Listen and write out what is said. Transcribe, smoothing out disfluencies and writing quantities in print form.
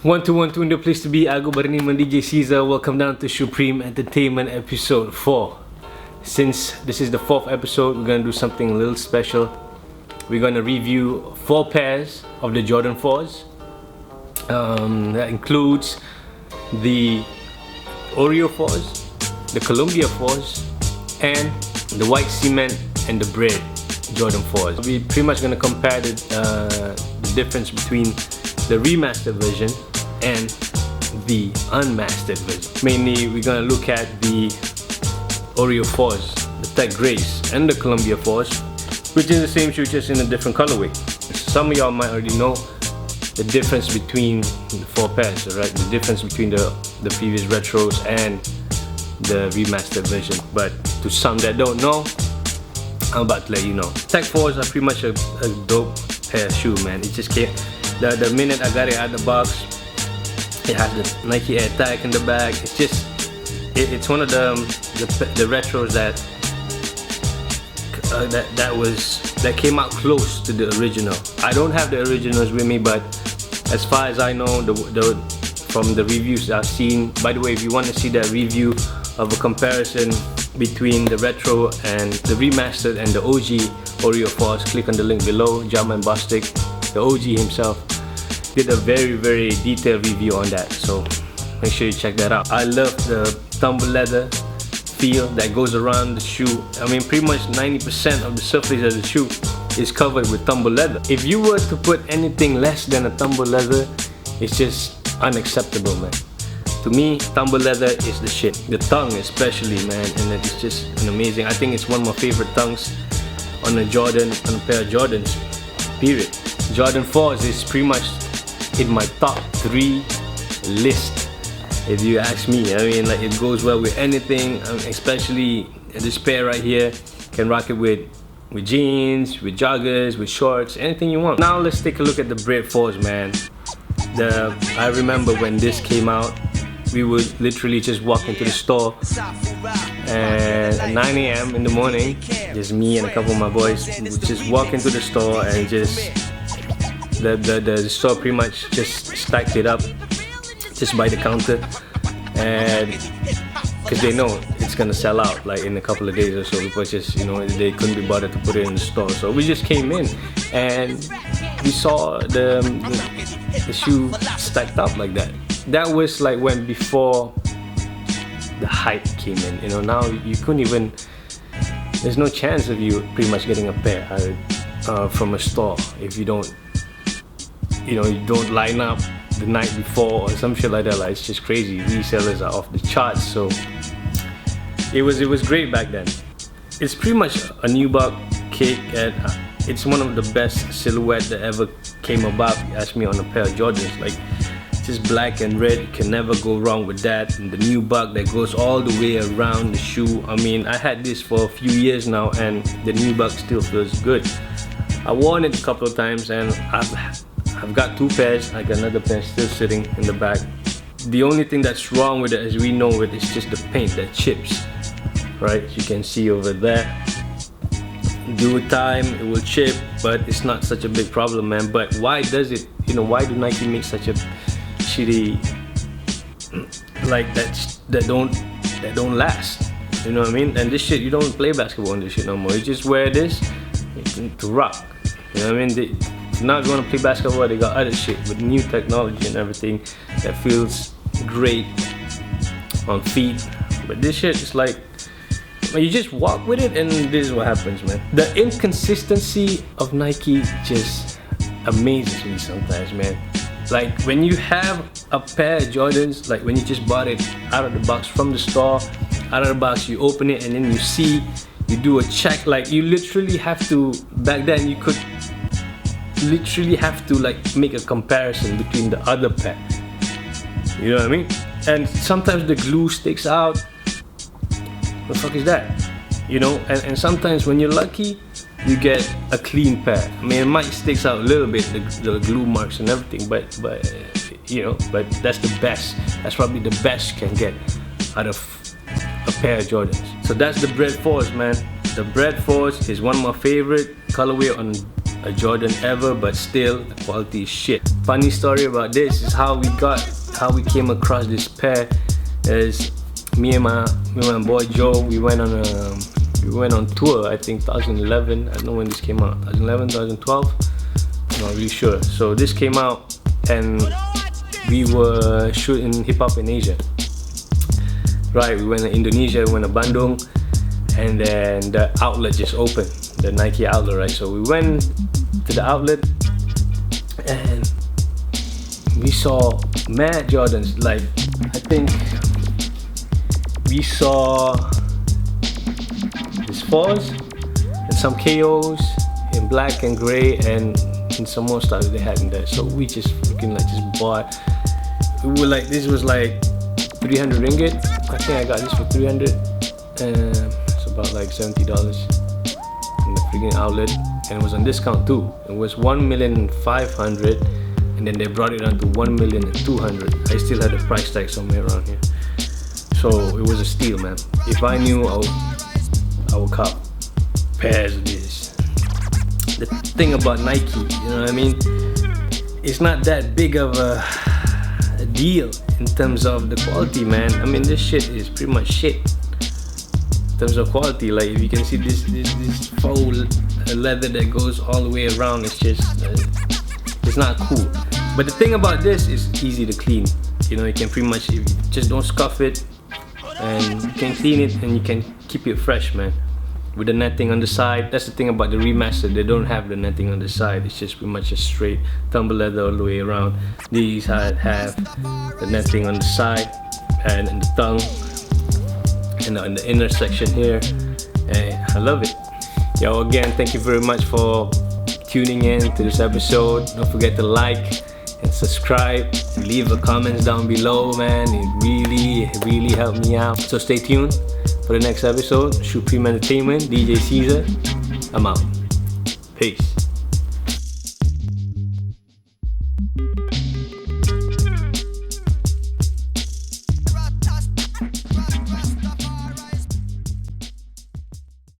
1-2-1-2 in the place to be. Aku bernama djcza. Welcome down to Supreme Entertainment episode 4. Since this is the 4th episode, we're gonna do something a little special. We're gonna review 4 pairs of the Jordan 4s. That includes the Oreo 4s, the Columbia 4s, and the white cement and the Bred Jordan 4s. We're pretty much gonna compare the difference between the remastered version and the unmastered version. Mainly, we're gonna look at the Oreo 4s, the Tech Grays, and the Columbia 4s, which is the same shoe just in a different colorway. Some of y'all might already know the difference between the 4 pairs, right? The difference between the previous retros and the remastered version. But to some that don't know, I'm about to let you know. Tech 4s are pretty much a dope pair of shoe, man. It just came. The minute I got it out of the box, it has the Nike Air tag in the back. It's just, it's one of the retros that came out close to the original. I don't have the originals with me, but as far as I know, from the reviews I've seen. By the way, if you want to see that review of a comparison between the retro and the remastered and the OG Oreo 4s, click on the link below. Jumpmanbostic, the OG himself, did a very detailed review on that, so make sure you check that out. I love the tumble leather feel that goes around the shoe. I mean, pretty much 90% of the surface of the shoe is covered with tumble leather. If you were to put anything less than a tumble leather, it's just unacceptable, man. To me, tumble leather is the shit. The tongue especially, man, and it's just an amazing. I think it's one of my favorite tongues on a Jordan, on a pair of Jordans, period. Jordan 4s is pretty much in my top 3 list, if you ask me. I mean, like, it goes well with anything, especially this pair right here. Can rock it with jeans, with joggers, with shorts, anything you want. Now let's take a look at the Bred 4s, man. I remember when this came out, we would literally just walk into the store, and at 9 AM in the morning, just me and a couple of my boys would just walk into the store, and just the store pretty much just stacked it up just by the counter, and because they know it's gonna sell out like in a couple of days or so, because just, you know, they couldn't be bothered to put it in the store. So we just came in and we saw the shoe stacked up like that. That was like when before the hype came in, you know. Now you couldn't even, there's no chance of you pretty much getting a pair from a store if you don't, you know, you don't line up the night before or some shit like that. Like, it's just crazy. Resellers are off the charts. So it was great back then. It's pretty much a nubuck cake, and it's one of the best silhouette that ever came about. You ask me, on a pair of Jordans, like, just black and red, you can never go wrong with that. And the nubuck that goes all the way around the shoe. I mean, I had this for a few years now, and the nubuck still feels good. I worn it a couple of times, and I've got 2 pairs. I got another pair still sitting in the back. The only thing that's wrong with it, as we know it, is just the paint that chips, right? You can see over there. Due time, it will chip, but it's not such a big problem, man. But why does it, you know, why do Nike make such a shitty, like, that don't last? You know what I mean? And this shit, you don't play basketball on this shit no more. You just wear this to rock. You know what I mean? Now if you want to play basketball, they got other shit with new technology and everything that feels great on feet. But this shit is like, you just walk with it, and this is what happens, man. The inconsistency of Nike just amazes me sometimes, man. Like, when you have a pair of Jordans, like when you just bought it out of the box from the store, out of the box, you open it and then you see, you do a check. Like, you literally have to, back then you could literally have to like make a comparison between the other pair. You know what I mean? And sometimes the glue sticks out. What the fuck is that? You know, and sometimes when you're lucky, you get a clean pair. I mean, it might sticks out a little bit, the glue marks and everything, but you know, but that's the best. That's probably the best you can get out of a pair of Jordans. So that's the Bred 4s, man. The Bred 4s is one of my favorite colorway on a Jordan ever, but still, the quality is shit. funny story about this is how we came across this pair. Is me and my boy Joe, we went on tour, I think 2011. I don't know when this came out, 2011, 2012, I'm not really sure. So this came out and we were shooting hip hop in Asia. Right, we went to Indonesia, we went to Bandung, and then the outlet just opened, the Nike outlet, right? So we went to the outlet and we saw mad Jordans. Like, I think we saw these 4s and some KOs in black and gray and some more stuff they had in there. So we just freaking like just bought. We were like, this was like 300 ringgit. I think I got this for 300. It's about like $70 in the freaking outlet, and it was on discount too. It was 1,500,000, and then they brought it down to 1,200,000. I still had the price tag somewhere around here. So it was a steal, man. If I knew, I would cop pairs of this. The thing about Nike, you know what I mean? It's not that big of a deal in terms of the quality, man. I mean, this shit is pretty much shit in terms of quality. Like, if you can see this faux leather that goes all the way around, it's just it's not cool. But the thing about this is easy to clean. You know, you can pretty much, you just don't scuff it, and you can clean it and you can keep it fresh, man. With the netting on the side. That's the thing about the remaster, they don't have the netting on the side. It's just pretty much a straight tumble leather all the way around. These have the netting on the side and in the tongue and in the inner section here, and I love it. Yo, again, thank you very much for tuning in to this episode. Don't forget to like and subscribe and leave the comments down below, man. It really helped me out. So stay tuned for the next episode. SHOEPREME Entertainment, DJ Caesar. I'm out. Peace.